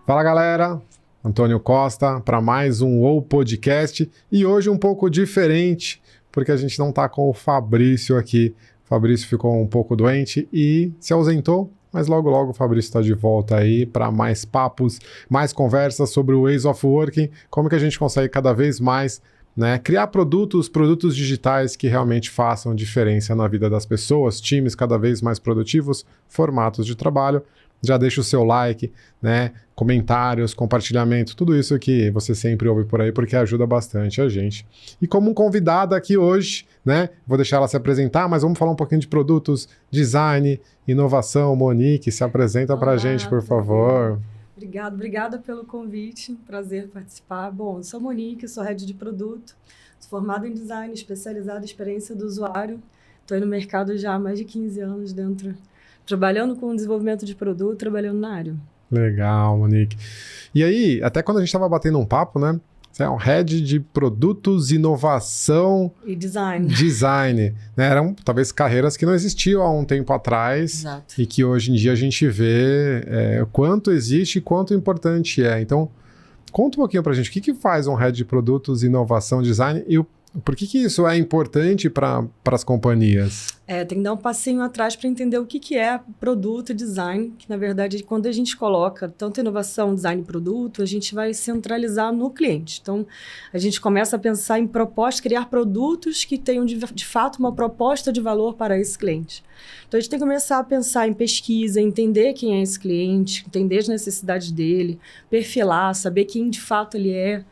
Fala galera, Antônio Costa para mais um O Podcast e hoje um pouco diferente porque a gente não está com o Fabrício aqui. O Fabrício ficou um pouco doente e se ausentou, mas logo logo o Fabrício está de volta aí para mais papos, mais conversas sobre o Ways of Working, como que a gente consegue cada vez mais criar produtos digitais que realmente façam diferença na vida das pessoas, times cada vez mais produtivos, formatos de trabalho. Já deixa o seu like, comentários, compartilhamento, tudo isso que você sempre ouve por aí, porque ajuda bastante a gente. E como um convidado aqui hoje, vou deixar ela se apresentar, mas vamos falar um pouquinho de produtos, design, inovação. Monique, se apresenta para a gente, por favor. Obrigada pelo convite, prazer participar. Bom, eu sou a Monique, sou head de produto, sou formada em design, especializada em experiência do usuário. Estou no mercado já há mais de 15 anos trabalhando com desenvolvimento de produto, trabalhando na área. Legal, Monique. E aí, até quando a gente estava batendo um papo, você é um head de produtos, inovação... E design. Design. Eram talvez carreiras que não existiam há um tempo atrás. Exato. E que hoje em dia a gente vê o quanto existe e quanto importante é. Então, conta um pouquinho pra gente, o que faz um head de produtos, inovação, design e por que isso é importante para as companhias? Tem que dar um passinho atrás para entender o que é produto e design, que na verdade quando a gente coloca tanto inovação, design e produto, a gente vai centralizar no cliente. Então, a gente começa a pensar em propostas, criar produtos que tenham de fato uma proposta de valor para esse cliente. Então, a gente tem que começar a pensar em pesquisa, entender quem é esse cliente, entender as necessidades dele, perfilar, saber quem de fato ele é,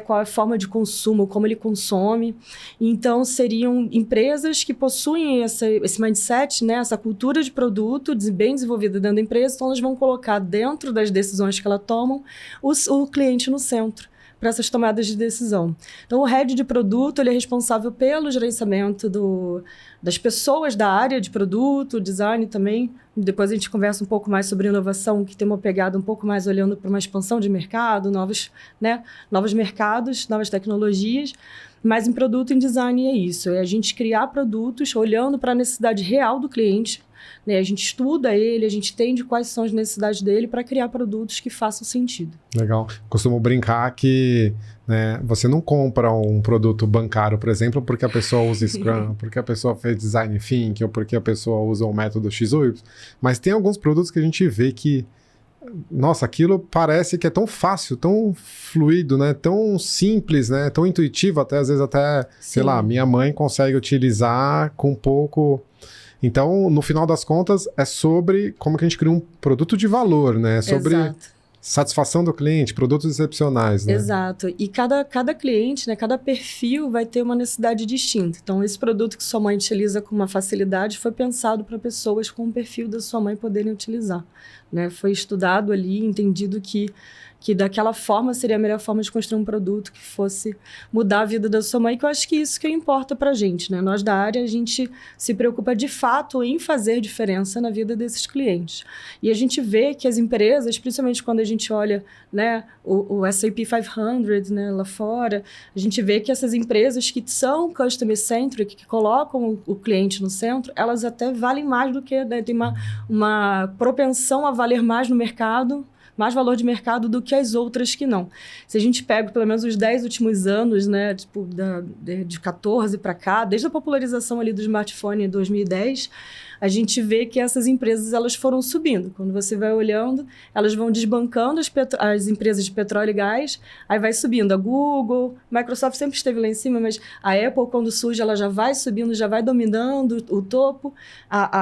qual é a forma de consumo, como ele consome. Então, seriam empresas que possuem esse mindset, essa cultura de produto bem desenvolvida dentro da empresa, então elas vão colocar dentro das decisões que elas tomam o cliente no centro para essas tomadas de decisão. Então, o head de produto ele é responsável pelo gerenciamento das pessoas da área de produto, design também. Depois a gente conversa um pouco mais sobre inovação, que tem uma pegada um pouco mais olhando para uma expansão de mercado, novos mercados, novas tecnologias. Mas em produto e em design é isso, é a gente criar produtos olhando para a necessidade real do cliente, a gente estuda ele, a gente entende quais são as necessidades dele para criar produtos que façam sentido. Legal. Costumo brincar que você não compra um produto bancário, por exemplo, porque a pessoa usa Scrum, porque a pessoa fez design thinking, ou porque a pessoa usa um método X ou Y, mas tem alguns produtos que a gente vê que nossa, aquilo parece que é tão fácil, tão fluido, tão simples, tão intuitivo, até às vezes sei lá, minha mãe consegue utilizar com pouco. Então, no final das contas, é sobre como que a gente cria um produto de valor, sobre Exato. Satisfação do cliente, produtos excepcionais, Exato. E cada cliente, cada perfil vai ter uma necessidade distinta. Então, esse produto que sua mãe utiliza com uma facilidade foi pensado para pessoas com o perfil da sua mãe poderem utilizar. Foi estudado ali, entendido que daquela forma seria a melhor forma de construir um produto que fosse mudar a vida da sua mãe, que eu acho que isso que importa pra gente, Nós da área, a gente se preocupa de fato em fazer diferença na vida desses clientes. E a gente vê que as empresas, principalmente quando a gente olha, o S&P 500, lá fora, a gente vê que essas empresas que são customer-centric, que colocam o cliente no centro, elas até valem mais do que, tem uma propensão a valer mais no mercado, mais valor de mercado do que as outras que não. Se a gente pega pelo menos os 10 últimos anos, de 14 para cá, desde a popularização ali do smartphone em 2010, a gente vê que essas empresas elas foram subindo. Quando você vai olhando, elas vão desbancando as empresas de petróleo e gás, aí vai subindo. A Google, Microsoft sempre esteve lá em cima, mas a Apple, quando surge, ela já vai subindo, já vai dominando o topo.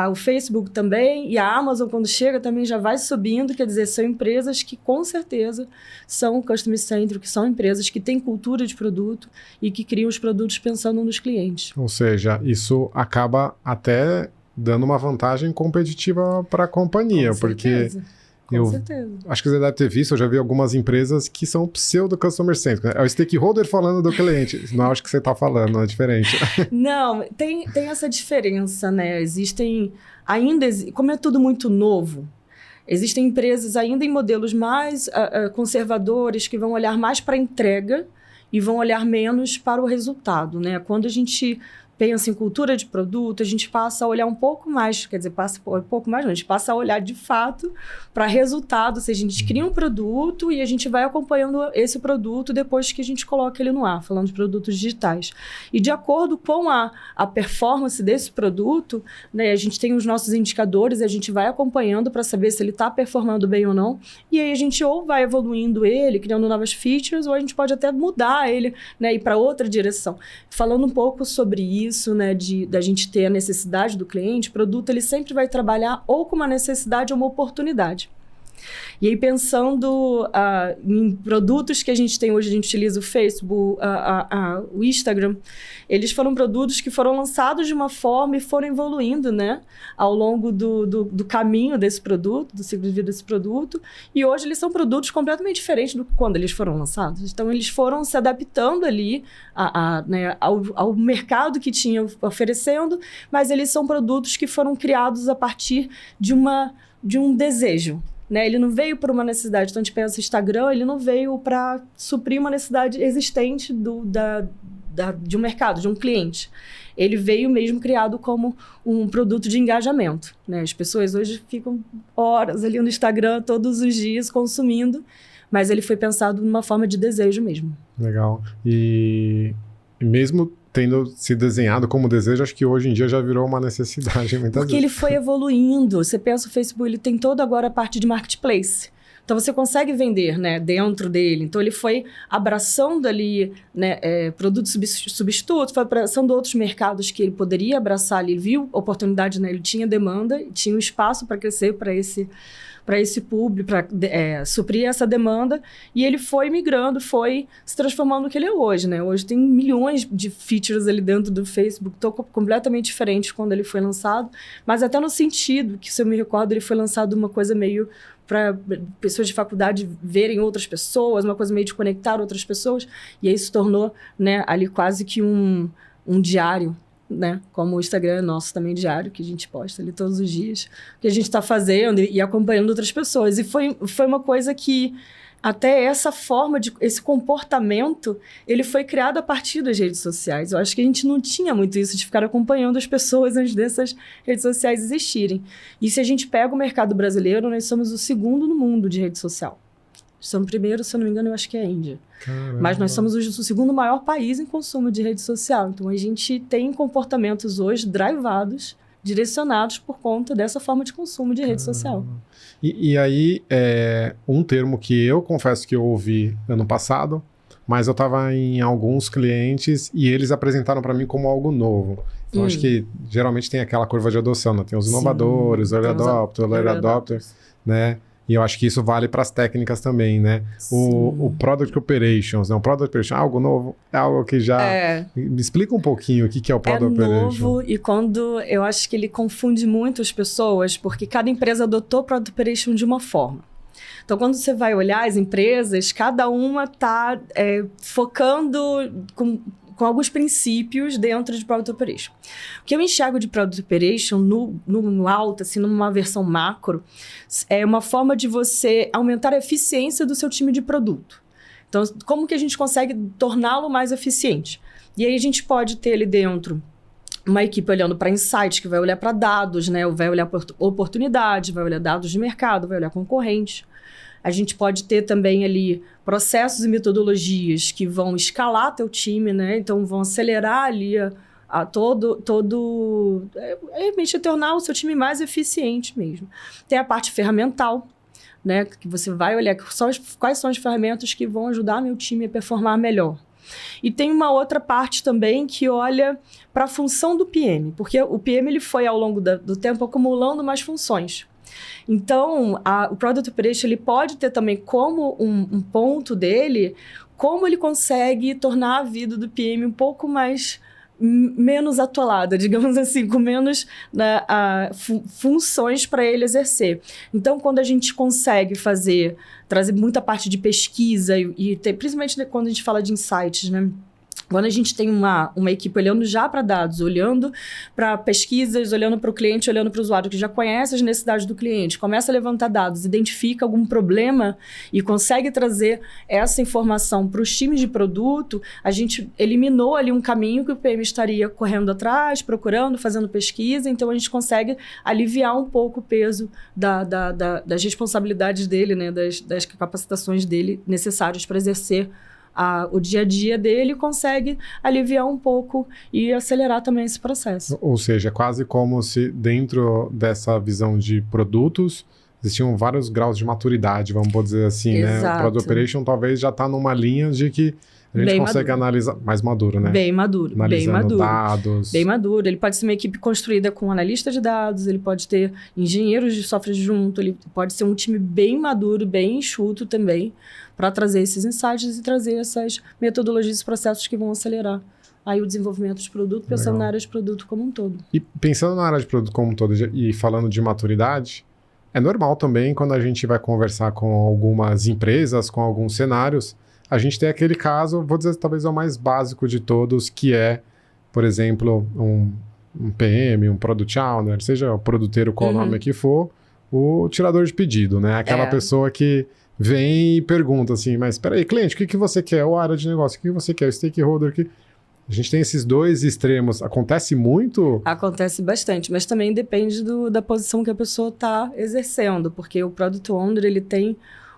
O Facebook também, e a Amazon, quando chega, também já vai subindo. Quer dizer, são empresas que, com certeza, são customer-centric, que são empresas que têm cultura de produto e que criam os produtos pensando nos clientes. Ou seja, isso acaba até dando uma vantagem competitiva para a companhia, porque Com certeza. Acho que você deve ter visto, eu já vi algumas empresas que são pseudo-customer-centric. É o stakeholder falando do cliente. Não acho que você está falando, não é diferente. Não, tem essa diferença, Existem, como é tudo muito novo, existem empresas ainda em modelos mais conservadores que vão olhar mais para a entrega e vão olhar menos para o resultado, Quando a gente pensa em cultura de produto, a gente passa a olhar um pouco mais, quer dizer, passa um pouco mais, não, a gente passa a olhar de fato para resultado, ou seja, a gente cria um produto e a gente vai acompanhando esse produto depois que a gente coloca ele no ar, falando de produtos digitais. E de acordo com a performance desse produto, né, a gente tem os nossos indicadores, a gente vai acompanhando para saber se ele está performando bem ou não, e aí a gente ou vai evoluindo ele, criando novas features, ou a gente pode até mudar ele, né, ir para outra direção. Falando um pouco sobre isso, né, da gente ter a necessidade do cliente, o produto ele sempre vai trabalhar ou com uma necessidade ou uma oportunidade. E aí, pensando em produtos que a gente tem hoje, a gente utiliza o Facebook, o Instagram, eles foram produtos que foram lançados de uma forma e foram evoluindo, né, ao longo do caminho desse produto, do ciclo de vida desse produto, e hoje eles são produtos completamente diferentes do que quando eles foram lançados. Então, eles foram se adaptando ali né, ao mercado que tinha oferecendo, mas eles são produtos que foram criados a partir de um desejo. Né? Ele não veio por uma necessidade. Então, a gente pensa Instagram, ele não veio para suprir uma necessidade existente de um mercado, de um cliente. Ele veio mesmo criado como um produto de engajamento. Né? As pessoas hoje ficam horas ali no Instagram, todos os dias, consumindo, mas ele foi pensado numa forma de desejo mesmo. Legal. E mesmo tendo se desenhado como desejo, acho que hoje em dia já virou uma necessidade muitas Porque vezes. ele foi evoluindo. Você pensa, o Facebook, ele tem toda agora a parte de marketplace. Então, você consegue vender, né, dentro dele. Então, ele foi abraçando ali, né, produtos substitutos, foi abraçando outros mercados que ele poderia abraçar ali. Ele viu oportunidade, né, ele tinha demanda, tinha um espaço para crescer para esse público, para suprir essa demanda, e ele foi migrando, foi se transformando no que ele é hoje, né? Hoje tem milhões de features ali dentro do Facebook, completamente diferentes quando ele foi lançado, mas até no sentido que, se eu me recordo, ele foi lançado uma coisa meio para pessoas de faculdade verem outras pessoas, uma coisa meio de conectar outras pessoas, e aí se tornou, né, ali quase que um diário, né? Como o Instagram é nosso também diário, que a gente posta ali todos os dias, que a gente está fazendo e acompanhando outras pessoas. E foi uma coisa que até essa forma, esse comportamento, ele foi criado a partir das redes sociais. Eu acho que a gente não tinha muito isso de ficar acompanhando as pessoas antes dessas redes sociais existirem. E se a gente pega o mercado brasileiro, nós somos o segundo no mundo de rede social. Somos o primeiro, se eu não me engano, eu acho que é a Índia. Caramba. Mas nós somos o segundo maior país em consumo de rede social. Então, a gente tem comportamentos hoje drivados, direcionados por conta dessa forma de consumo de rede social. E aí, um termo que eu confesso que eu ouvi ano passado, mas eu estava em alguns clientes e eles apresentaram para mim como algo novo. Então, acho que geralmente tem aquela curva de adoção, né? Tem os inovadores, o early adopter, né? E eu acho que isso vale para as técnicas também, né? O Product Operations, né? O Product Operations é algo novo? É algo que já... Me explica um pouquinho o que é o Product Operations. É novo, e quando eu acho que ele confunde muito as pessoas, porque cada empresa adotou o Product Operation de uma forma. Então, quando você vai olhar as empresas, cada uma está focando com alguns princípios dentro de Product Operation. O que eu enxergo de Product Operation no alto, assim, numa versão macro, é uma forma de você aumentar a eficiência do seu time de produto. Então, como que a gente consegue torná-lo mais eficiente? E aí a gente pode ter ali dentro uma equipe olhando para insights, que vai olhar para dados, né? Vai olhar para oportunidade, vai olhar dados de mercado, vai olhar concorrente. A gente pode ter também ali processos e metodologias que vão escalar teu time, né? Então, vão acelerar ali realmente tornar o seu time mais eficiente mesmo. Tem a parte ferramental, né? Que você vai olhar quais são as ferramentas que vão ajudar meu time a performar melhor. E tem uma outra parte também que olha para a função do PM, porque o PM ele foi, ao longo do tempo, acumulando mais funções. Então, o Product Operation ele pode ter também como um ponto dele, como ele consegue tornar a vida do PM um pouco menos atolada, digamos assim, com menos funções para ele exercer. Então, quando a gente consegue trazer muita parte de pesquisa principalmente quando a gente fala de insights, né? Quando a gente tem uma equipe olhando já para dados, olhando para pesquisas, olhando para o cliente, olhando para o usuário, que já conhece as necessidades do cliente, começa a levantar dados, identifica algum problema e consegue trazer essa informação para os times de produto, a gente eliminou ali um caminho que o PM estaria correndo atrás, procurando, fazendo pesquisa, então a gente consegue aliviar um pouco o peso das responsabilidades dele, né, das capacitações dele necessárias para exercer o dia a dia dele, consegue aliviar um pouco e acelerar também esse processo. Ou seja, quase como se dentro dessa visão de produtos existiam vários graus de maturidade, vamos dizer assim, Exato. né? O Product Operation talvez já está numa linha de que a gente consegue analisar, mais maduro, né? Bem maduro, analisando bem maduro. Dados. Bem maduro. Ele pode ser uma equipe construída com analista de dados, ele pode ter engenheiros de software junto, ele pode ser um time bem maduro, bem enxuto também, para trazer esses insights e trazer essas metodologias e processos que vão acelerar aí o desenvolvimento de produto, pensando Legal. na área de produto como um todo. E pensando na área de produto como um todo e falando de maturidade, é normal também quando a gente vai conversar com algumas empresas, com alguns cenários, a gente tem aquele caso, vou dizer talvez é o mais básico de todos, que é, por exemplo, um PM, um Product Owner, seja o produteiro, qual o nome que for, o tirador de pedido, né? Aquela pessoa que vem e pergunta assim, mas espera aí, cliente, o que você quer? Ou área de negócio, o que você quer? O stakeholder, A gente tem esses dois extremos. Acontece muito? Acontece bastante, mas também depende da posição que a pessoa está exercendo, porque o Product Owner, ele tem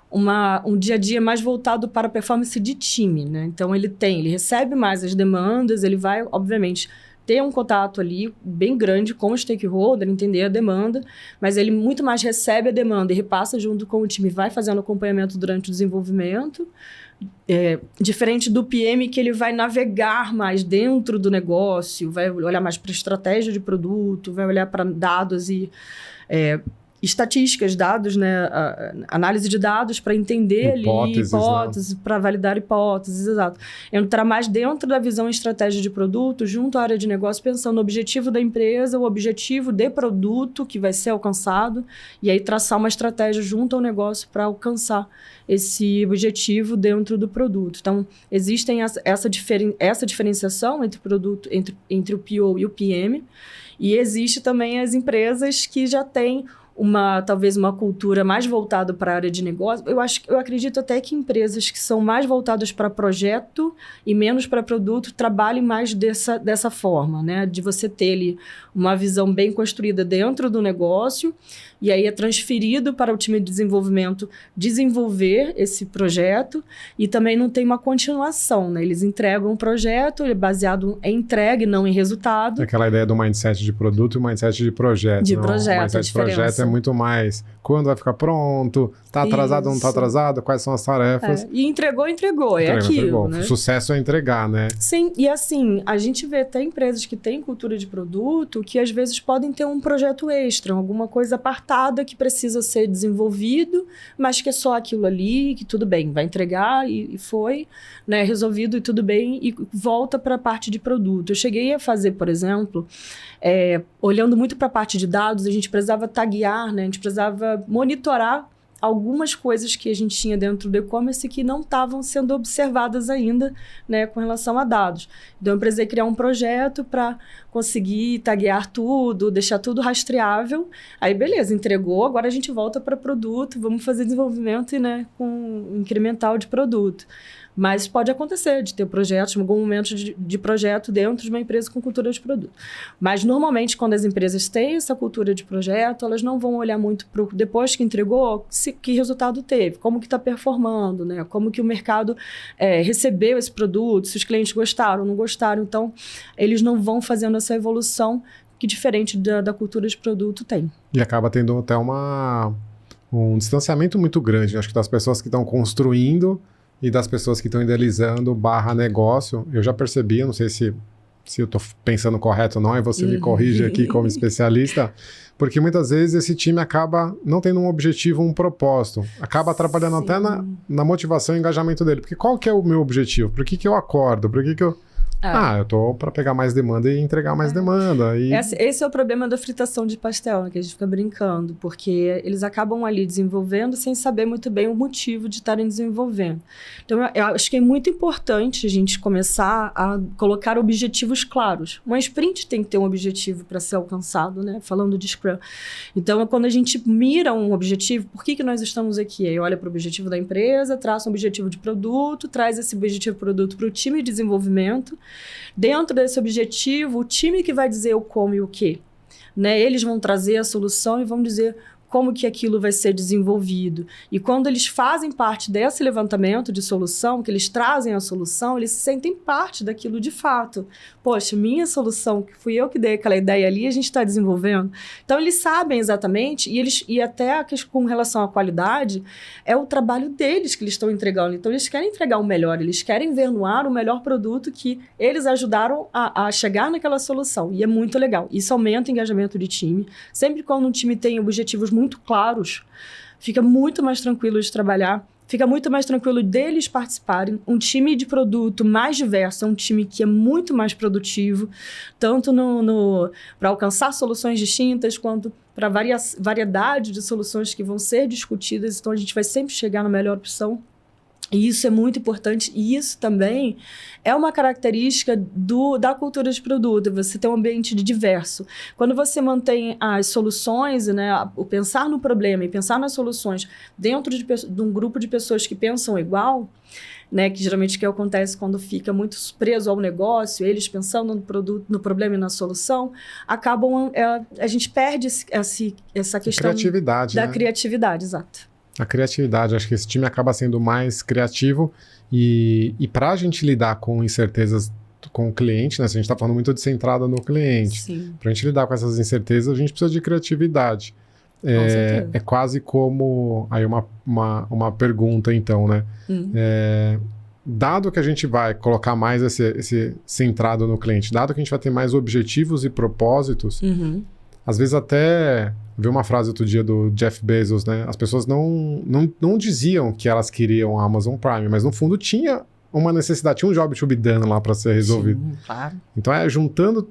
um dia a dia mais voltado para a performance de time, né? Então, ele recebe mais as demandas, ele vai, obviamente, ter um contato ali bem grande com o stakeholder, entender a demanda, mas ele muito mais recebe a demanda e repassa junto com o time, vai fazendo acompanhamento durante o desenvolvimento, diferente do PM, que ele vai navegar mais dentro do negócio, vai olhar mais para a estratégia de produto, vai olhar para dados e estatísticas, dados, né? Análise de dados para entender hipóteses, né? Para validar hipóteses, exato. Entrar mais dentro da visão e estratégia de produto, junto à área de negócio, pensando no objetivo da empresa, o objetivo de produto que vai ser alcançado, e aí traçar uma estratégia junto ao negócio para alcançar esse objetivo dentro do produto. Então, existem essa diferenciação entre o PO e o PM, e existe também as empresas que já têm talvez uma cultura mais voltada para a área de negócio. Eu acredito até que empresas que são mais voltadas para projeto e menos para produto trabalhem mais dessa forma, né? De você ter ali uma visão bem construída dentro do negócio, e aí é transferido para o time de desenvolvimento desenvolver esse projeto, e também não tem uma continuação, né? Eles entregam um projeto, ele é baseado em entrega e não em resultado. Aquela ideia do mindset de produto e o mindset de projeto. O mindset de projeto é muito mais quando vai ficar pronto, tá atrasado ou não tá atrasado, quais são as tarefas. E entregou, é aquilo, né? O sucesso é entregar, né? Sim, e assim, a gente vê até empresas que têm cultura de produto que às vezes podem ter um projeto extra, alguma coisa apartada que precisa ser desenvolvido, mas que é só aquilo ali, que tudo bem, vai entregar e foi, né, resolvido e tudo bem, e volta para a parte de produto. Eu cheguei a fazer, por exemplo, olhando muito para a parte de dados, a gente precisava taguear, né, a gente precisava monitorar algumas coisas que a gente tinha dentro do e-commerce que não estavam sendo observadas ainda, né, com relação a dados. Então, eu precisei criar um projeto para conseguir taguear tudo, deixar tudo rastreável. Aí, beleza, entregou, agora a gente volta para produto, vamos fazer desenvolvimento, né, com incremental de produto. Mas pode acontecer de ter projetos, em algum momento de projeto dentro de uma empresa com cultura de produto. Mas, normalmente, quando as empresas têm essa cultura de projeto, elas não vão olhar muito para depois que entregou, que resultado teve, como que está performando, né? Como que o mercado recebeu esse produto, se os clientes gostaram ou não gostaram. Então, eles não vão fazendo essa evolução que, diferente da cultura de produto, tem. E acaba tendo até um distanciamento muito grande, acho que das pessoas que estão construindo e das pessoas que estão idealizando /negócio. Eu já percebi, não sei se eu estou pensando correto ou não, e você me corrige aqui como especialista, porque muitas vezes esse time acaba não tendo um objetivo, um propósito, acaba atrapalhando até na motivação e engajamento dele, porque qual que é o meu objetivo? Por que eu acordo? Por que eu Eu tô para pegar mais demanda e entregar mais demanda. E... Esse é o problema da fritação de pastel, né, que a gente fica brincando, porque eles acabam ali desenvolvendo sem saber muito bem o motivo de estarem desenvolvendo. Então, eu acho que é muito importante a gente começar a colocar objetivos claros. Uma sprint tem que ter um objetivo para ser alcançado, né? Falando de Scrum. Então, quando a gente mira um objetivo, por que nós estamos aqui? Aí olha para o objetivo da empresa, traça um objetivo de produto, traz esse objetivo de produto para o time de desenvolvimento. Dentro desse objetivo, o time que vai dizer o como e o que, né? Eles vão trazer a solução e vão dizer como que aquilo vai ser desenvolvido. E quando eles fazem parte desse levantamento de solução, que eles trazem a solução, eles se sentem parte daquilo de fato. Poxa, minha solução, que fui eu que dei aquela ideia ali, a gente está desenvolvendo. Então, eles sabem exatamente, e até com relação à qualidade, é o trabalho deles que eles estão entregando. Então, eles querem entregar o melhor, eles querem ver no ar o melhor produto que eles ajudaram a chegar naquela solução. E é muito legal. Isso aumenta o engajamento de time. Sempre quando um time tem objetivos muito claros, fica muito mais tranquilo de trabalhar, fica muito mais tranquilo deles participarem. Um time de produto mais diverso é um time que é muito mais produtivo, tanto para alcançar soluções distintas, quanto para variedade de soluções que vão ser discutidas. Então, a gente vai sempre chegar na melhor opção. E isso é muito importante, e isso também é uma característica da cultura de produto, você ter um ambiente diverso. Quando você mantém as soluções, né, o pensar no problema e pensar nas soluções dentro de um grupo de pessoas que pensam igual, né, que geralmente o que acontece quando fica muito preso ao negócio, eles pensando no produto, no problema e na solução, a gente perde essa questão da criatividade, exato. A criatividade, acho que esse time acaba sendo mais criativo e para a gente lidar com incertezas com o cliente, né? Se a gente está falando muito de centrada no cliente, para a gente lidar com essas incertezas, a gente precisa de criatividade. É quase como... Aí uma pergunta, então, né? Dado que a gente vai colocar mais esse centrado no cliente, dado que a gente vai ter mais objetivos e propósitos, às vezes até... Vi uma frase outro dia do Jeff Bezos, né? As pessoas não diziam que elas queriam a Amazon Prime, mas no fundo tinha uma necessidade, tinha um job to be done lá para ser resolvido. Sim, claro. Então juntando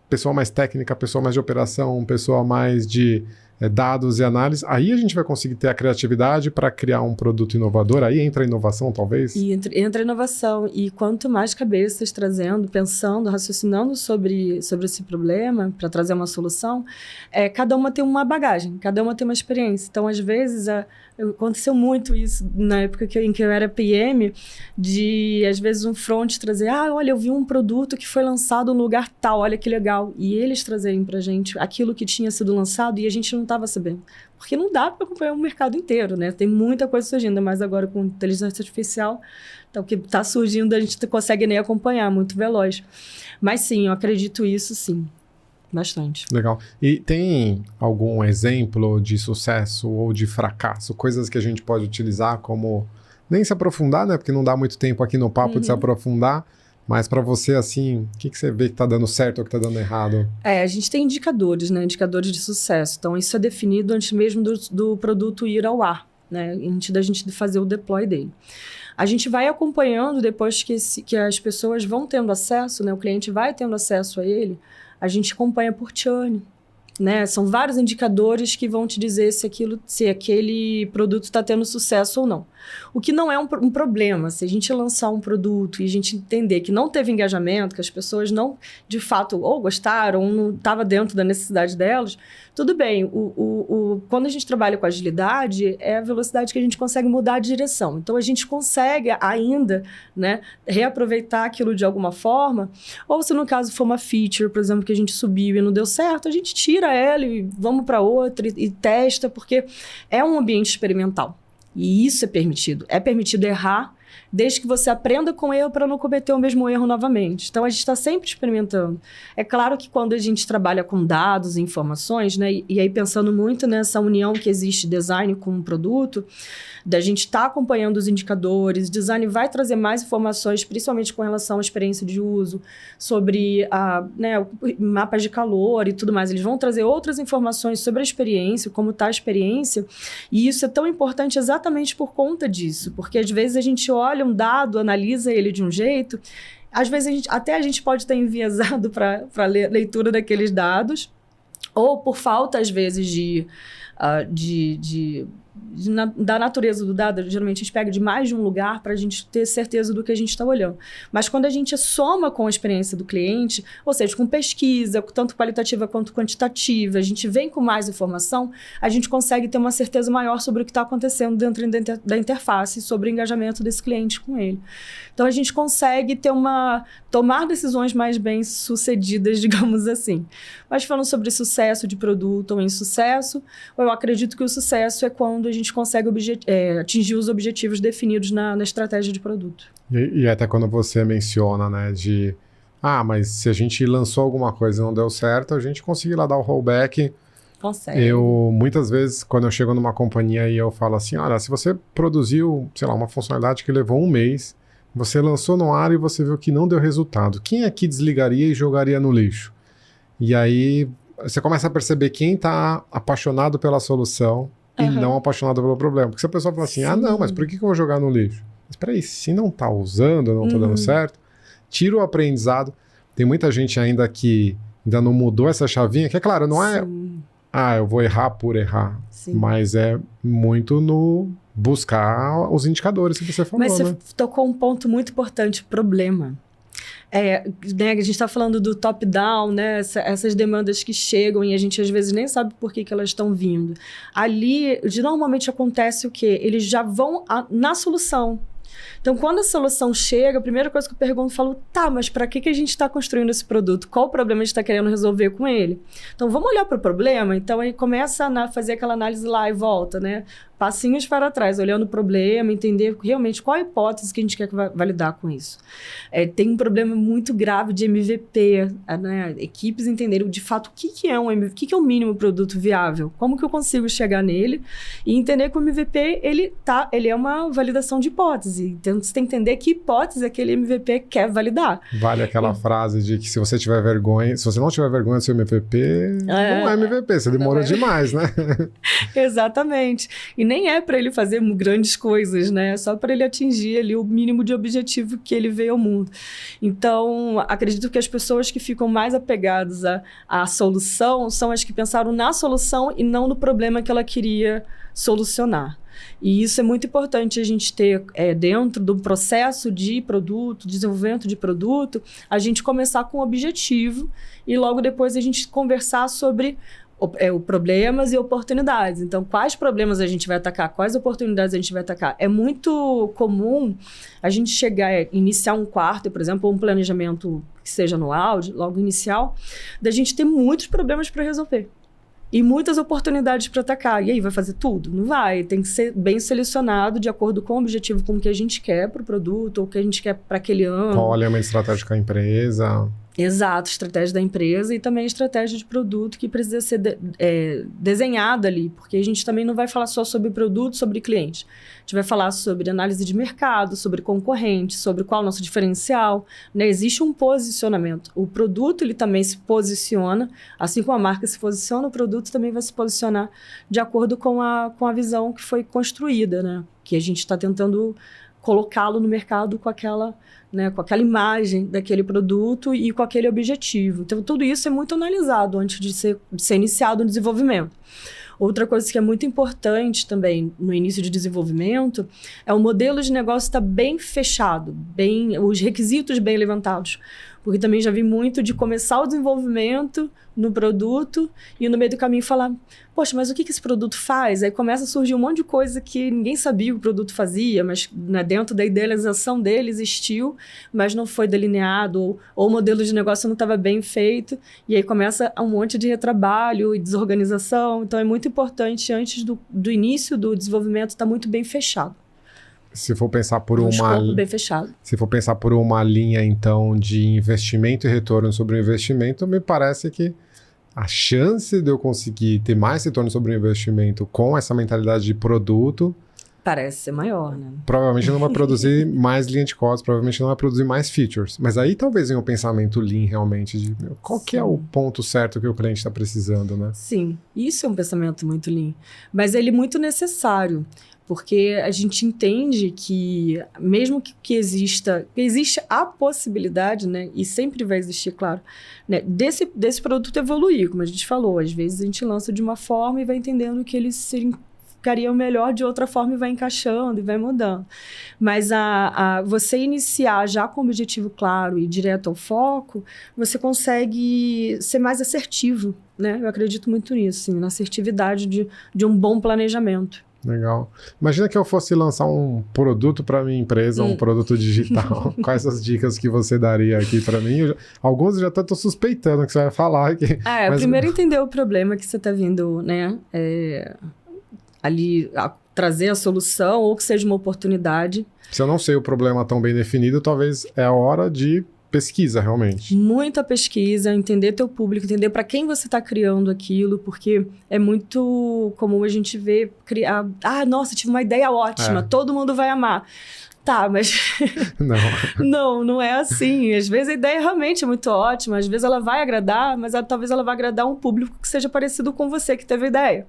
pessoa mais técnica, pessoa mais de operação, pessoa mais de dados e análise, aí a gente vai conseguir ter a criatividade para criar um produto inovador, aí entra a inovação, talvez? E entra a inovação, e quanto mais cabeças trazendo, pensando, raciocinando sobre esse problema, para trazer uma solução, cada uma tem uma bagagem, cada uma tem uma experiência. Então, às vezes, aconteceu muito isso na época em que eu era PM, de, às vezes, um front trazer, olha, eu vi um produto que foi lançado no lugar tal, olha que legal, e eles trazerem para a gente aquilo que tinha sido lançado e a gente não estava sabendo. Porque não dá para acompanhar o mercado inteiro, né? Tem muita coisa surgindo, mas agora com inteligência artificial, então, o que está surgindo a gente consegue nem acompanhar, muito veloz. Mas sim, eu acredito isso, sim. Bastante. Legal. E tem algum exemplo de sucesso ou de fracasso? Coisas que a gente pode utilizar como... Nem se aprofundar, né? Porque não dá muito tempo aqui no papo de se aprofundar. Mas para você, assim, o que você vê que está dando certo ou que está dando errado? A gente tem indicadores, né? Indicadores de sucesso. Então, isso é definido antes mesmo do produto ir ao ar, né? Antes da gente fazer o deploy dele. A gente vai acompanhando depois que as pessoas vão tendo acesso, né? O cliente vai tendo acesso a ele, a gente acompanha por churn, né? São vários indicadores que vão te dizer se aquele produto está tendo sucesso ou não. O que não é um problema, se a gente lançar um produto e a gente entender que não teve engajamento, que as pessoas não, de fato, ou gostaram, ou não estava dentro da necessidade delas, tudo bem. Quando a gente trabalha com agilidade, é a velocidade que a gente consegue mudar a direção. Então, a gente consegue ainda, né, reaproveitar aquilo de alguma forma, ou se no caso for uma feature, por exemplo, que a gente subiu e não deu certo, a gente tira ela e vamos para outra e testa, porque é um ambiente experimental. E isso é permitido. É permitido errar, desde que você aprenda com o erro para não cometer o mesmo erro novamente. Então, a gente está sempre experimentando. É claro que quando a gente trabalha com dados e informações, né, e aí pensando muito nessa união que existe design com o produto, da gente estar acompanhando os indicadores, design vai trazer mais informações, principalmente com relação à experiência de uso, sobre mapas de calor e tudo mais. Eles vão trazer outras informações sobre a experiência, como está a experiência, e isso é tão importante exatamente por conta disso, porque às vezes a gente olha um dado, analisa ele de um jeito, às vezes até a gente pode ter enviesado para a leitura daqueles dados, ou por falta, às vezes, da natureza do dado. Geralmente a gente pega de mais de um lugar para a gente ter certeza do que a gente está olhando. Mas quando a gente soma com a experiência do cliente, ou seja, com pesquisa, tanto qualitativa quanto quantitativa, a gente vem com mais informação, a gente consegue ter uma certeza maior sobre o que está acontecendo dentro da interface, sobre o engajamento desse cliente com ele. Então a gente consegue tomar decisões mais bem-sucedidas, digamos assim. Mas falando sobre sucesso de produto ou insucesso, eu acredito que o sucesso é quando a gente consegue atingir os objetivos definidos na estratégia de produto. E até quando você menciona, né, mas se a gente lançou alguma coisa e não deu certo, a gente conseguir lá dar o rollback. Consegue. Muitas vezes, quando eu chego numa companhia e eu falo assim, olha, se você produziu, sei lá, uma funcionalidade que levou um mês, você lançou no ar e você viu que não deu resultado, quem aqui desligaria e jogaria no lixo? E aí você começa a perceber quem está apaixonado pela solução e não apaixonado pelo problema. Porque se a pessoa fala assim, não, mas por que eu vou jogar no lixo? Mas peraí, se não está usando, não está dando certo, tira o aprendizado. Tem muita gente ainda que ainda não mudou essa chavinha, que é claro, não é eu vou errar por errar, mas é muito no buscar os indicadores que você falou. Mas você tocou um ponto muito importante, problema. Né, a gente está falando do top-down, né, essas demandas que chegam e a gente às vezes nem sabe por que elas estão vindo. Ali, normalmente acontece o quê? Eles já vão na solução. Então, quando a solução chega, a primeira coisa que eu pergunto, eu falo, mas para que a gente está construindo esse produto? Qual o problema a gente está querendo resolver com ele? Então, vamos olhar para o problema? Então, aí começa a fazer aquela análise lá e volta, né? Passinhos para trás, olhando o problema, entender realmente qual a hipótese que a gente quer validar com isso. Tem um problema muito grave de MVP, né? Equipes entenderem de fato o que é um MVP, o que é o mínimo produto viável, como que eu consigo chegar nele e entender que o MVP ele é uma validação de hipótese. Então você tem que entender que hipótese aquele MVP quer validar. Vale aquela frase de que se você não tiver vergonha do seu MVP, não é MVP, você demorou demais, né? Exatamente. E nem é para ele fazer grandes coisas, né? É só para ele atingir ali o mínimo de objetivo que ele veio ao mundo. Então, acredito que as pessoas que ficam mais apegadas à solução são as que pensaram na solução e não no problema que ela queria solucionar. E isso é muito importante a gente ter dentro do processo de produto, desenvolvimento de produto, a gente começar com o objetivo e logo depois a gente conversar sobre problemas e oportunidades. Então, quais problemas a gente vai atacar? Quais oportunidades a gente vai atacar? É muito comum a gente iniciar um quarto, por exemplo, ou um planejamento que seja anual, logo inicial, da gente ter muitos problemas para resolver. E muitas oportunidades para atacar. E aí, vai fazer tudo? Não vai. Tem que ser bem selecionado de acordo com o objetivo, com o que a gente quer para o produto, ou o que a gente quer para aquele ano. Qual o elemento estratégico da empresa? Exato, estratégia da empresa e também estratégia de produto que precisa ser desenhada ali, porque a gente também não vai falar só sobre produto, sobre cliente. A gente vai falar sobre análise de mercado, sobre concorrente, sobre qual é o nosso diferencial, né? Existe um posicionamento. O produto, ele também se posiciona, assim como a marca se posiciona, o produto também vai se posicionar de acordo com a visão que foi construída, né? Que a gente está tentando colocá-lo no mercado com aquela imagem daquele produto e com aquele objetivo. Então, tudo isso é muito analisado antes de ser iniciado o desenvolvimento. Outra coisa que é muito importante também no início de desenvolvimento é o modelo de negócio estar bem fechado, os requisitos bem levantados. Porque também já vi muito de começar o desenvolvimento no produto e no meio do caminho falar, poxa, mas o que esse produto faz? Aí começa a surgir um monte de coisa que ninguém sabia o que o produto fazia, mas dentro da idealização dele existiu, mas não foi delineado, ou o modelo de negócio não estava bem feito, e aí começa um monte de retrabalho e desorganização. Então é muito importante, antes do início do desenvolvimento, estar muito bem fechado. Se for pensar por bem fechado. Se for pensar por uma linha, então, de investimento e retorno sobre o investimento, me parece que a chance de eu conseguir ter mais retorno sobre o investimento com essa mentalidade de produto... Parece ser maior, né? Provavelmente não vai produzir mais linha de código, provavelmente não vai produzir mais features. Mas aí talvez venha um pensamento lean realmente de qual que é o ponto certo que o cliente está precisando, né? Sim, isso é um pensamento muito lean. Mas ele é muito necessário. porque a gente entende que, mesmo que existe a possibilidade, né, e sempre vai existir, claro, né, desse produto evoluir, como a gente falou. Às vezes a gente lança de uma forma e vai entendendo que ele ficaria melhor de outra forma e vai encaixando e vai mudando. Mas você iniciar já com o objetivo claro e direto ao foco, você consegue ser mais assertivo, né? Eu acredito muito nisso, sim, na assertividade de um bom planejamento. Legal. Imagina que eu fosse lançar um produto para minha empresa, um produto digital. Quais as dicas que você daria aqui para mim? Alguns eu já estou suspeitando que você vai falar. Primeiro entender o problema que você está vindo, né? Ali trazer a solução ou que seja uma oportunidade. Se eu não sei o problema tão bem definido, talvez é a hora de pesquisa, realmente. Muita pesquisa, entender teu público, entender para quem você está criando aquilo, porque é muito comum a gente ver criar... nossa, tive uma ideia ótima, todo mundo vai amar. Tá, mas... não é assim. Às vezes a ideia realmente é muito ótima, às vezes ela vai agradar, mas talvez ela vá agradar um público que seja parecido com você, que teve a ideia.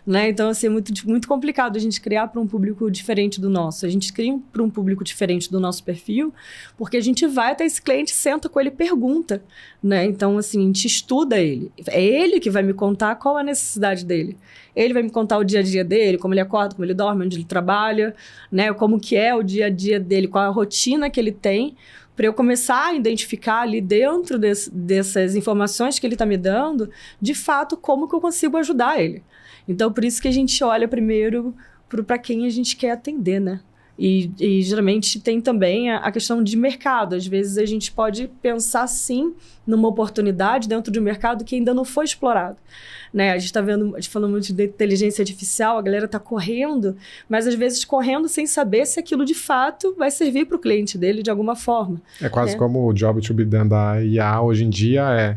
Né? Então, assim, é muito complicado a gente criar para um público diferente do nosso. A gente cria para um público diferente do nosso perfil, porque a gente vai até esse cliente, senta com ele e pergunta. Né? Então, assim, a gente estuda ele. É ele que vai me contar qual a necessidade dele. Ele vai me contar o dia a dia dele, como ele acorda, como ele dorme, onde ele trabalha, né? Como que é o dia a dia dele, qual a rotina que ele tem, para eu começar a identificar ali dentro dessas informações que ele está me dando, de fato, como que eu consigo ajudar ele. Então, por isso que a gente olha primeiro para quem a gente quer atender, né? E geralmente tem também a questão de mercado. Às vezes a gente pode pensar, sim, numa oportunidade dentro de um mercado que ainda não foi explorado. Né? A gente falando muito de inteligência artificial, a galera está correndo, mas às vezes correndo sem saber se aquilo de fato vai servir para o cliente dele de alguma forma. É quase como o job to be done da IA hoje em dia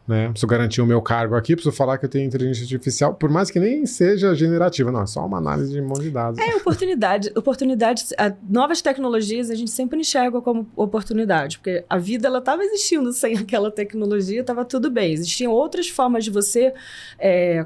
né? Preciso garantir o meu cargo aqui, preciso falar que eu tenho inteligência artificial, por mais que nem seja generativa, não, é só uma análise de um monte de dados. Oportunidades, novas tecnologias a gente sempre enxerga como oportunidade, porque a vida ela estava existindo sem aquela tecnologia, estava tudo bem. Existiam outras formas de você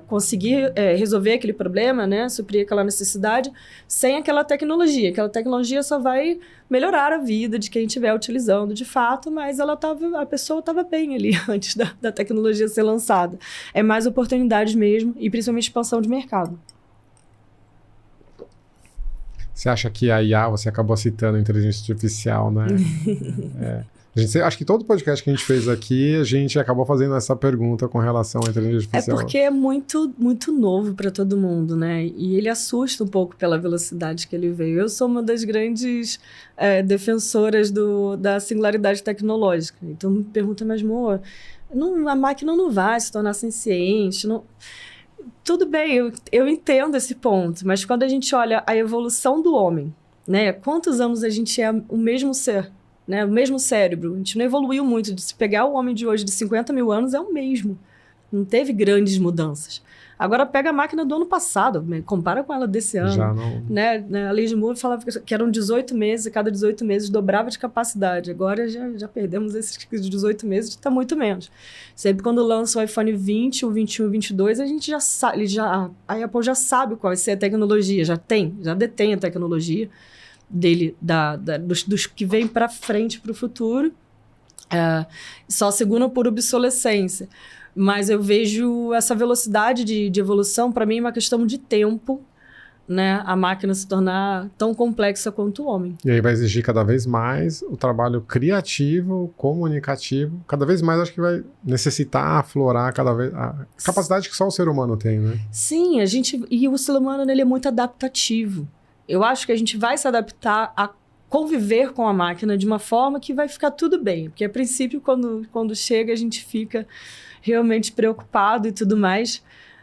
conseguir resolver aquele problema, né? Suprir aquela necessidade sem aquela tecnologia. Aquela tecnologia só vai melhorar a vida de quem estiver utilizando de fato, mas a pessoa estava bem ali antes da tecnologia ser lançada. É mais oportunidades mesmo e principalmente expansão de mercado. Você acha que a IA, você acabou citando a inteligência artificial, né? Acho que todo podcast que a gente fez aqui, a gente acabou fazendo essa pergunta com relação à inteligência artificial. É porque é muito, muito novo para todo mundo, né? E ele assusta um pouco pela velocidade que ele veio. Eu sou uma das grandes defensoras da singularidade tecnológica. Então, me pergunta, mas, amor, a máquina não vai se tornar senciente, não... Tudo bem, eu entendo esse ponto, mas quando a gente olha a evolução do homem, né? Quantos anos a gente é o mesmo ser? Né? O mesmo cérebro. A gente não evoluiu muito. Se pegar o homem de hoje de 50 mil anos, é o mesmo. Não teve grandes mudanças. Agora pega a máquina do ano passado, compara com ela desse ano. Já não... né? A lei de Moore falava que eram 18 meses, e cada 18 meses dobrava de capacidade. Agora já perdemos esses 18 meses, está muito menos. Sempre quando lança o iPhone 20, o 21, o 22, a gente já sabe, a Apple já sabe qual vai ser a tecnologia, já detém a tecnologia dele, dos que vem para frente, para o futuro, só segura por obsolescência. Mas eu vejo essa velocidade de evolução, para mim, é uma questão de tempo, né? A máquina se tornar tão complexa quanto o homem. E aí vai exigir cada vez mais o trabalho criativo, comunicativo. Cada vez mais acho que vai necessitar aflorar cada vez a capacidade que só o ser humano tem, né? Sim, e o ser humano ele é muito adaptativo. Eu acho que a gente vai se adaptar a conviver com a máquina de uma forma que vai ficar tudo bem. Porque, a princípio, quando chega, a gente fica realmente preocupado e tudo mais.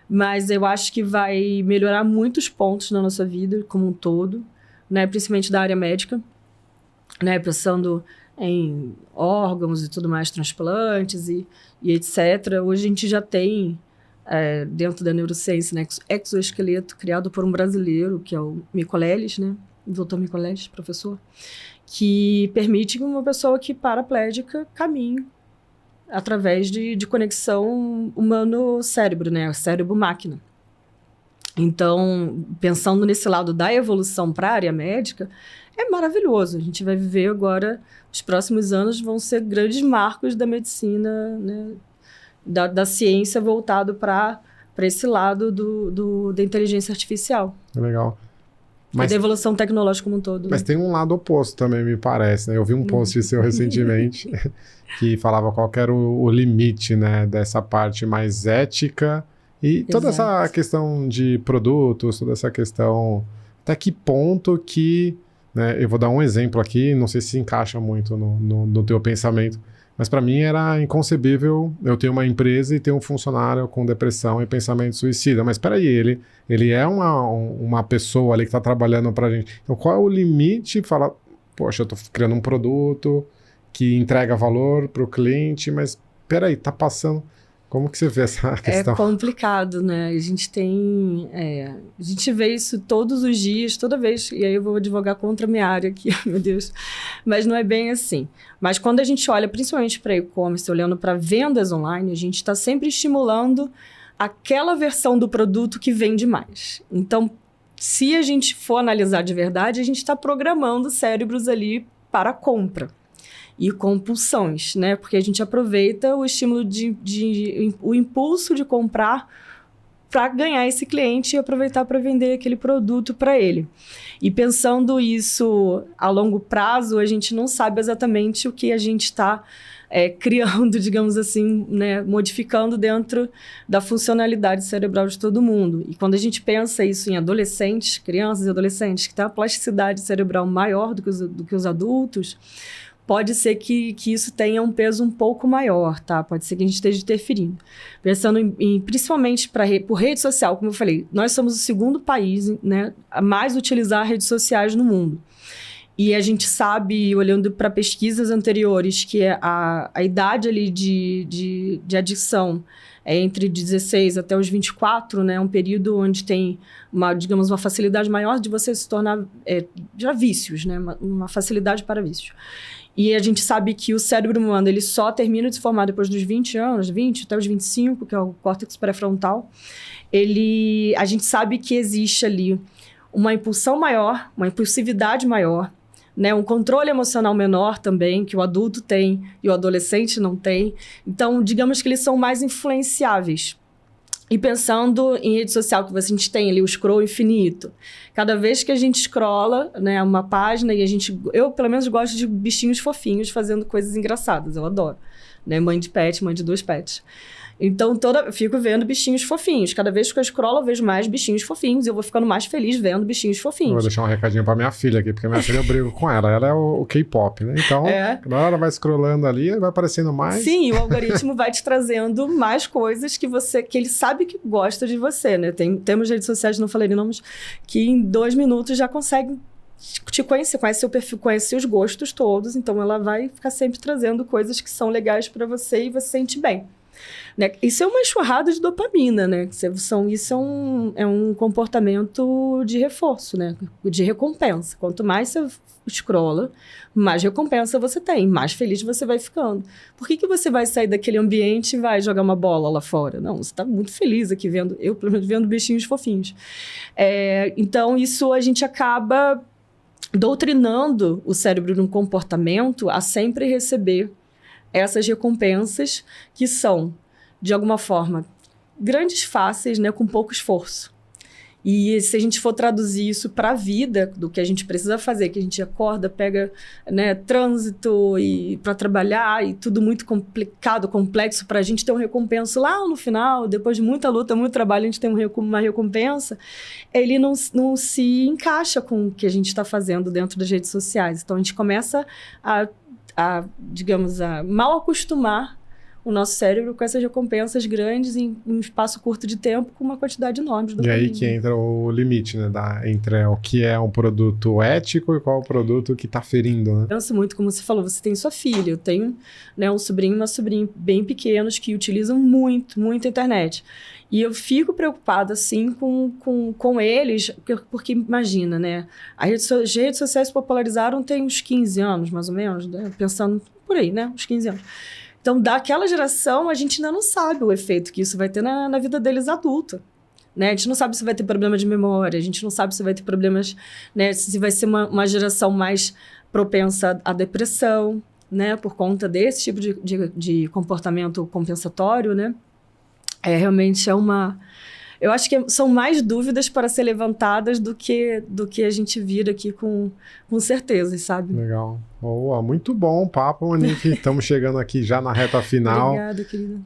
Mas eu acho que vai melhorar muitos pontos na nossa vida, como um todo, né? Principalmente da área médica, né? Pensando em órgãos e tudo mais, transplantes e etc. Hoje a gente já tem... dentro da neurociência, né? Exoesqueleto criado por um brasileiro, que é o Micoleles, né? O Dr. Micoleles, professor, que permite que uma pessoa que paraplégica caminhe através de conexão humano-cérebro, né? Cérebro-máquina. Então, pensando nesse lado da evolução para a área médica, é maravilhoso. A gente vai viver agora, os próximos anos vão ser grandes marcos da medicina, né? Da ciência voltado para esse lado da inteligência artificial. Legal. E da evolução tecnológica como um todo. Mas tem um lado oposto também, me parece, né? Eu vi um post seu recentemente que falava qual que era o limite, né, dessa parte mais ética e toda essa questão de produtos, toda essa questão... Até que ponto que... Né, eu vou dar um exemplo aqui, não sei se encaixa muito no teu pensamento, mas para mim era inconcebível eu ter uma empresa e ter um funcionário com depressão e pensamento suicida. Mas espera aí, ele é uma pessoa ali que está trabalhando para a gente. Então qual é o limite? Fala, poxa, eu estou criando um produto que entrega valor para o cliente, mas espera aí, está passando... Como que você vê essa questão? É complicado, né? A gente a gente vê isso todos os dias, toda vez, e aí eu vou advogar contra a minha área aqui, meu Deus. Mas não é bem assim. Mas quando a gente olha, principalmente para e-commerce, olhando para vendas online, a gente está sempre estimulando aquela versão do produto que vende mais. Então, se a gente for analisar de verdade, a gente está programando cérebros ali para compra. E compulsões, né? Porque a gente aproveita o estímulo o impulso de comprar para ganhar esse cliente e aproveitar para vender aquele produto para ele. E pensando isso a longo prazo, a gente não sabe exatamente o que a gente está criando, digamos assim, né? Modificando dentro da funcionalidade cerebral de todo mundo. E quando a gente pensa isso em adolescentes, crianças e adolescentes, que têm a plasticidade cerebral maior do que os adultos, pode ser que isso tenha um peso um pouco maior, tá? Pode ser que a gente esteja interferindo. Pensando principalmente por rede social, como eu falei, nós somos o segundo país, né, a mais utilizar redes sociais no mundo. E a gente sabe, olhando para pesquisas anteriores, que a idade ali de adição é entre 16 até os 24, né? Um período onde tem, digamos, uma facilidade maior de você se tornar já vícios, né? Uma facilidade para vícios. E a gente sabe que o cérebro humano ele só termina de se formar depois dos 20 anos, 20 até os 25, que é o córtex pré-frontal. A gente sabe que existe ali uma impulsão maior, uma impulsividade maior, né? Um controle emocional menor também, que o adulto tem e o adolescente não tem. Então, digamos que eles são mais influenciáveis. E pensando em rede social, que a gente tem ali o scroll infinito. Cada vez que a gente scrolla, né, uma página, eu pelo menos gosto de bichinhos fofinhos fazendo coisas engraçadas, eu adoro. Né? Mãe de pet, mãe de 2 pets. Então, eu fico vendo bichinhos fofinhos. Cada vez que eu scrollo, eu vejo mais bichinhos fofinhos. E eu vou ficando mais feliz vendo bichinhos fofinhos. Vou deixar um recadinho pra minha filha aqui, porque minha filha eu brigo com ela. Ela é o K-pop, né? Então, cada hora ela vai scrollando ali, vai aparecendo mais. Sim, o algoritmo vai te trazendo mais coisas que ele sabe que gosta de você, né? Temos redes sociais, não falei nomes, que em 2 minutos já conseguem te conhecer, conhece seu perfil, conhece os gostos todos. Então, ela vai ficar sempre trazendo coisas que são legais pra você e você se sente bem. Né? Isso é uma enxurrada de dopamina, né? Isso é um comportamento de reforço, né? De recompensa. Quanto mais você scrolla, mais recompensa você tem, mais feliz você vai ficando. Por que você vai sair daquele ambiente e vai jogar uma bola lá fora? Não, você está muito feliz aqui vendo, eu pelo menos vendo bichinhos fofinhos. Então, isso a gente acaba doutrinando o cérebro num comportamento a sempre receber essas recompensas que são, de alguma forma, grandes, fáceis, né, com pouco esforço. E se a gente for traduzir isso para a vida, do que a gente precisa fazer, que a gente acorda, pega, né, trânsito e para trabalhar e tudo muito complicado, complexo, para a gente ter uma recompensa lá no final, depois de muita luta, muito trabalho, a gente tem uma recompensa, ele não se encaixa com o que a gente está fazendo dentro das redes sociais. Então, a gente começa digamos, a mal acostumar o nosso cérebro com essas recompensas grandes em um espaço curto de tempo com uma quantidade enorme de dopamina. E aí que entra o limite, né? Entre o que é um produto ético e qual é o produto que está ferindo, né? Eu penso muito, como você falou, você tem sua filha, eu tenho, né, um sobrinho e uma sobrinha bem pequenos que utilizam muito a internet. E eu fico preocupada, assim, com eles, porque imagina, né? As redes sociais se popularizaram tem uns 15 anos, mais ou menos, né? Pensando por aí, né? Uns 15 anos. Então, daquela geração, a gente ainda não sabe o efeito que isso vai ter na vida deles adulta. né? A gente não sabe se vai ter problema de memória, a gente não sabe se vai ter problemas, né? Se vai ser uma geração mais propensa à depressão, né? Por conta desse tipo de comportamento compensatório, né? Realmente eu acho que são mais dúvidas para ser levantadas do que a gente vira aqui com certeza, sabe? Legal. Boa, muito bom o papo, Monique. Estamos chegando aqui já na reta final. Obrigada, querida.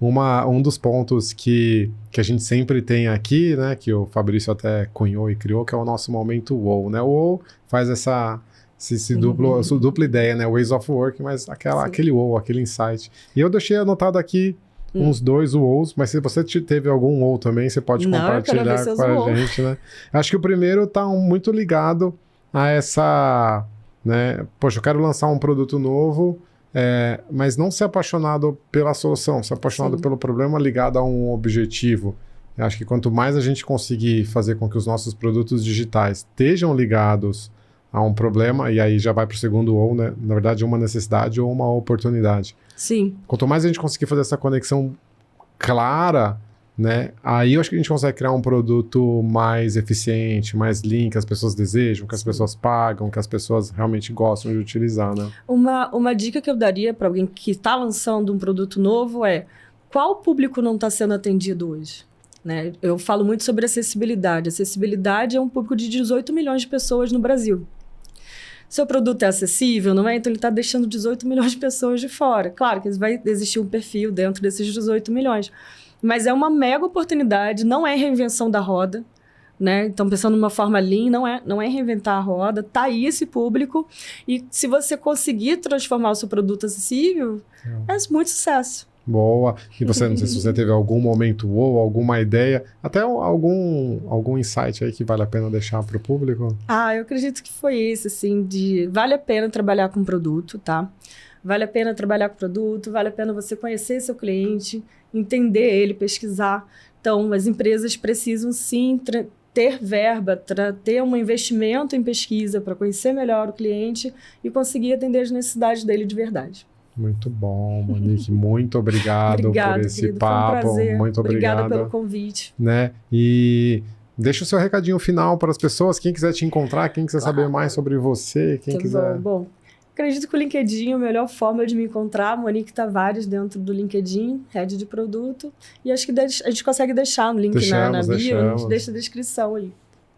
Um dos pontos que a gente sempre tem aqui, né, que o Fabrício até cunhou e criou, que é o nosso momento WOW, né? O WOW faz essa dupla ideia, né? Ways of Work, mas aquele WOW, aquele insight. E eu deixei anotado aqui uns 2 WOWs, mas se você teve algum WOW também, você pode compartilhar com a gente, né? Acho que o primeiro está muito ligado a essa, né? Poxa, eu quero lançar um produto novo, mas não ser apaixonado pela solução, ser apaixonado pelo problema ligado a um objetivo. Eu acho que quanto mais a gente conseguir fazer com que os nossos produtos digitais estejam ligados a um problema, e aí já vai para o segundo WOW, né? Na verdade, uma necessidade ou uma oportunidade. Sim. Quanto mais a gente conseguir fazer essa conexão clara, né? Aí eu acho que a gente consegue criar um produto mais eficiente, mais lean, que as pessoas desejam, que as pessoas pagam, que as pessoas realmente gostam de utilizar, né? Uma dica que eu daria para alguém que está lançando um produto novo é: qual público não está sendo atendido hoje? Né? Eu falo muito sobre acessibilidade. Acessibilidade é um público de 18 milhões de pessoas no Brasil. Seu produto é acessível, não é? Então ele está deixando 18 milhões de pessoas de fora. Claro que vai existir um perfil dentro desses 18 milhões. Mas é uma mega oportunidade, não é reinvenção da roda, né? Então, pensando de uma forma lean, não é reinventar a roda, tá aí esse público. E se você conseguir transformar o seu produto acessível, é muito sucesso. Boa. E você, não sei se você teve algum momento ou alguma ideia, até algum insight aí que vale a pena deixar para o público? Eu acredito que foi esse, assim, vale a pena trabalhar com produto, tá? Vale a pena trabalhar com produto, vale a pena você conhecer seu cliente, entender ele, pesquisar. Então, as empresas precisam sim ter verba, ter um investimento em pesquisa para conhecer melhor o cliente e conseguir atender as necessidades dele de verdade. Muito bom, Monique. Muito obrigado por esse querido, papo. Foi um prazer. Muito obrigado. Obrigada pelo convite. Né? E deixa o seu recadinho final para as pessoas, quem quiser te encontrar, quem quiser saber mais sobre você, quem quiser... Bom, acredito que o LinkedIn é a melhor forma de me encontrar. Monique Tavares dentro do LinkedIn, head de produto. E acho que a gente consegue deixar no link na bio, a gente deixa a descrição aí.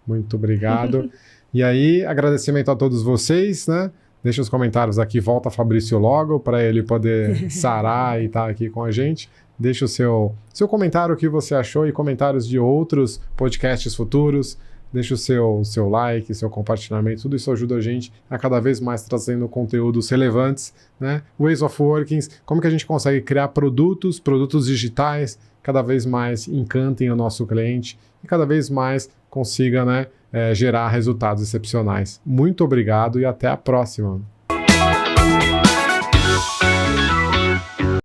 Muito obrigado. E aí, agradecimento a todos vocês, né? Deixa os comentários aqui, volta Fabrício logo, para ele poder sarar e estar aqui com a gente. Deixa o seu comentário, o que você achou, e comentários de outros podcasts futuros. Deixa o seu like, seu compartilhamento, tudo isso ajuda a gente a cada vez mais trazendo conteúdos relevantes, né? Ways of Working, como que a gente consegue criar produtos digitais, cada vez mais encantem o nosso cliente e cada vez mais consiga, né, gerar resultados excepcionais. Muito obrigado e até a próxima.